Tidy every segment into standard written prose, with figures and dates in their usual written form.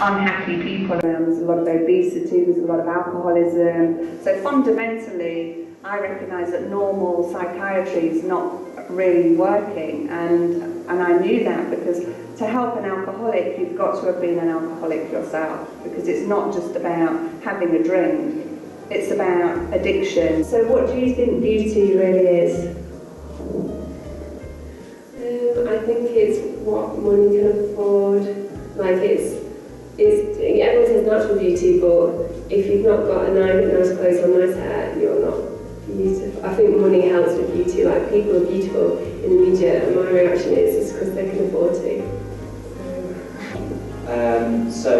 unhappy people around. There's a lot of obesity, there's a lot of alcoholism. So fundamentally, I recognise that normal psychiatry is not really working, and I knew that because to help an alcoholic, you've got to have been an alcoholic yourself, because it's not just about having a drink, it's about addiction. So what do you think beauty really is? I think it's what money can afford. Like everyone says natural beauty, but if you've not got nice clothes or nice hair, you're not beautiful. I think money helps with beauty. Like, people are beautiful in the media, and my reaction is it's because they can afford to. So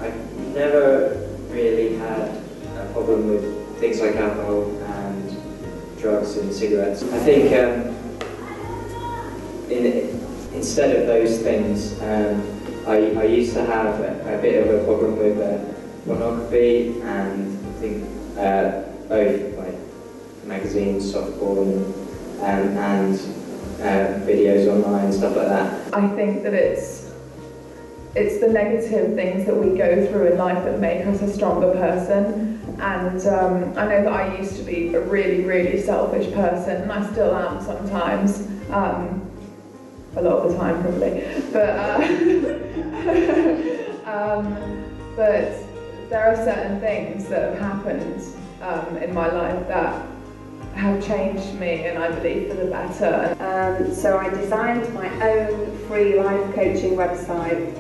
I never really had a problem with things like alcohol and drugs and cigarettes. I think instead of those things, I used to have a bit of a problem with pornography and I think both like magazines, soft porn, and videos online, stuff like that. I think that it's the negative things that we go through in life that make us a stronger person. And I know that I used to be a really, really selfish person, and I still am sometimes. A lot of the time, probably. But there are certain things that have happened in my life that have changed me, and I believe for the better. So I designed my own free life coaching website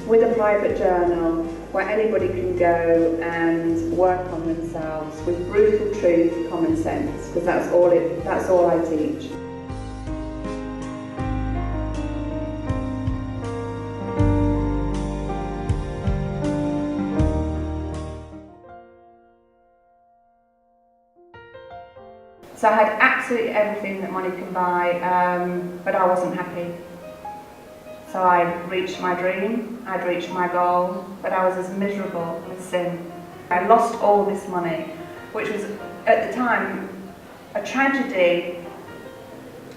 with a private journal where anybody can go and work on themselves with brutal truth, common sense, because that's all I teach. So I had absolutely everything that money can buy, but I wasn't happy. So I'd reached my dream, I'd reached my goal, but I was as miserable as sin. I lost all this money, which was at the time a tragedy,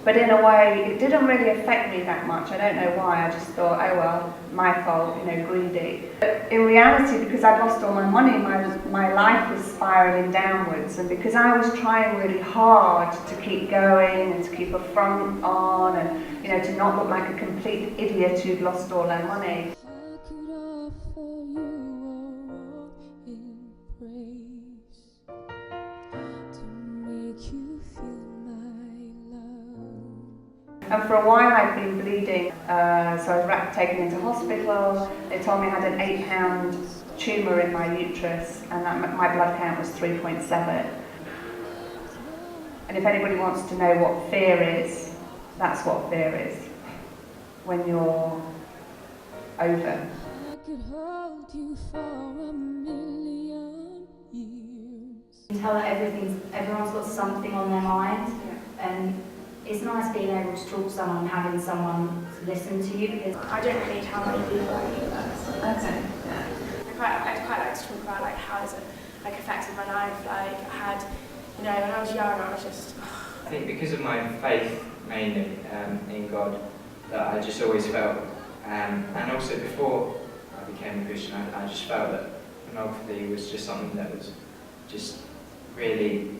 but in a way it didn't really affect me that much. I don't know why, I just thought, oh well, my fault, greedy. But in reality, because I'd lost all my money, my life was spiralling downwards, and because I was trying really hard to keep going and to keep a front on and to not look like a complete idiot who'd lost all their money. And for a while I'd been bleeding, so I was taken into hospital. They told me I had an 8-pound tumour in my uterus, and that my blood count was 3.7. And if anybody wants to know what fear is, that's what fear is. When you're over. I could hold you for a million years. You can tell that everyone's got something on their mind, and it's nice being able to talk to someone and having someone to listen to you, because I don't really tell many people I meet that. Okay. I'd quite like to talk about how it's affected my life. Like, I had, when I was young, I was just. I think because of my faith mainly in God, that I just always felt, and also before I became a Christian, I just felt that pornography was just something that was just really,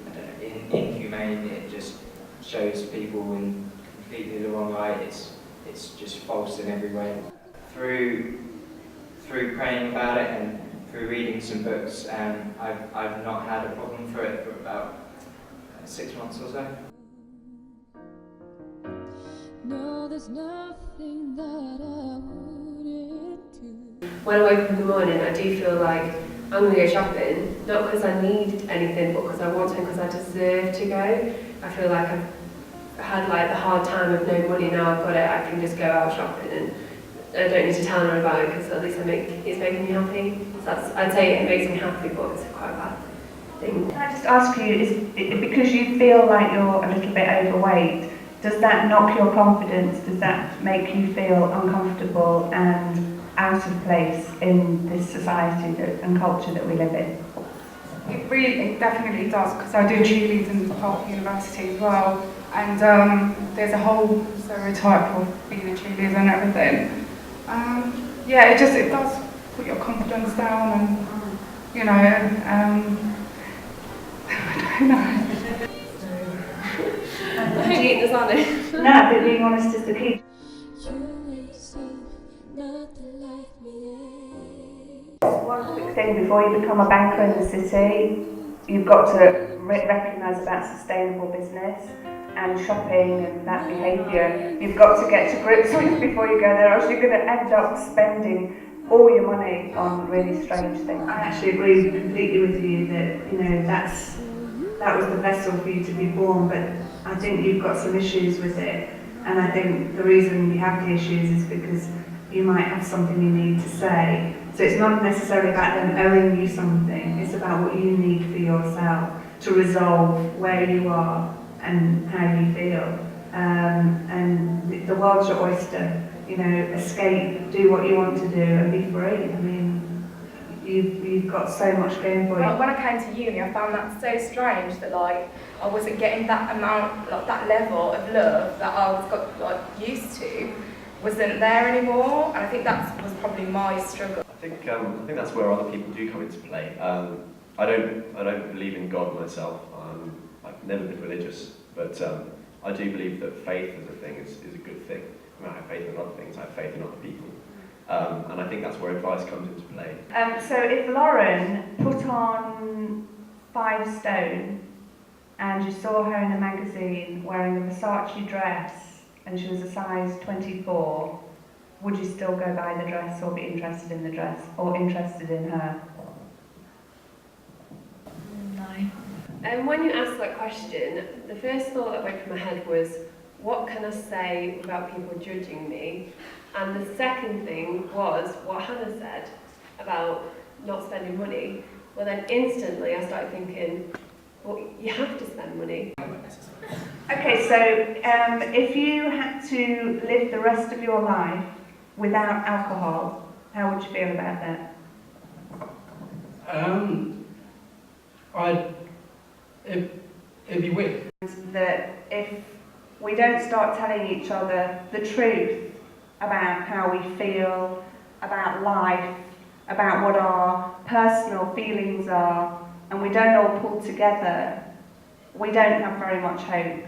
inhumane. It just shows people in completely the wrong light. It's just false in every way. Through praying about it and through reading some books, I've not had a problem for it for about 6 months or so. No, there's nothing that I wouldn't do. When I wake up in the morning, I do feel like I'm going to go shopping, not because I need anything, but because I want to and because I deserve to go. I feel like I've had the hard time of no money, now I've got it, I can just go out shopping and I don't need to tell anyone about it, because at least it's making me happy. So I'd say it makes me happy, but it's quite a bad thing. Can I just ask you, is it because you feel like you're a little bit overweight, does that knock your confidence? Does that make you feel uncomfortable and out of place in this society and culture that we live in? It definitely does, because I do cheerleading in Park University as well, and there's a whole stereotype of being a cheerleader and everything. It does put your confidence down and, you know, I don't know. Completeness on it. No, but being honest is the key. One quick thing before you become a banker in the city, you've got to recognise about sustainable business and shopping and that behaviour. You've got to get to grips with before you go there, or else you're going to end up spending all your money on really strange things. I actually agree completely with you that, you know, that was the vessel for you to be born, but I think you've got some issues with it, and I think the reason you have the issues is because you might have something you need to say. So it's not necessarily about them owing you something, it's about what you need for yourself to resolve where you are and how you feel. And the world's your oyster, you know, escape, do what you want to do and be free. I mean, you've got so much going for you. When I came to uni, I found that so strange that like I wasn't getting that amount, like that level of love that I was used to, wasn't there anymore, and I think that was probably my struggle. I think that's where other people do come into play. I don't believe in God myself. I've never been religious, but I do believe that faith as a thing is a good thing. I mean, I have faith in other things. I have faith in other people. And I think that's where advice comes into play. So if Lauren put on 5 stone and you saw her in a magazine wearing a Versace dress and she was a size 24, would you still go buy the dress or be interested in the dress or interested in her? No. And when you asked that question, the first thought that went through my head was, what can I say without people judging me? And the second thing was what Hannah said about not spending money. Well, then instantly I started thinking, well, you have to spend money. Okay, so if you had to live the rest of your life without alcohol, how would you feel about that? It'd be weird. That if we don't start telling each other the truth about how we feel, about life, about what our personal feelings are, and we don't all pull together, we don't have very much hope.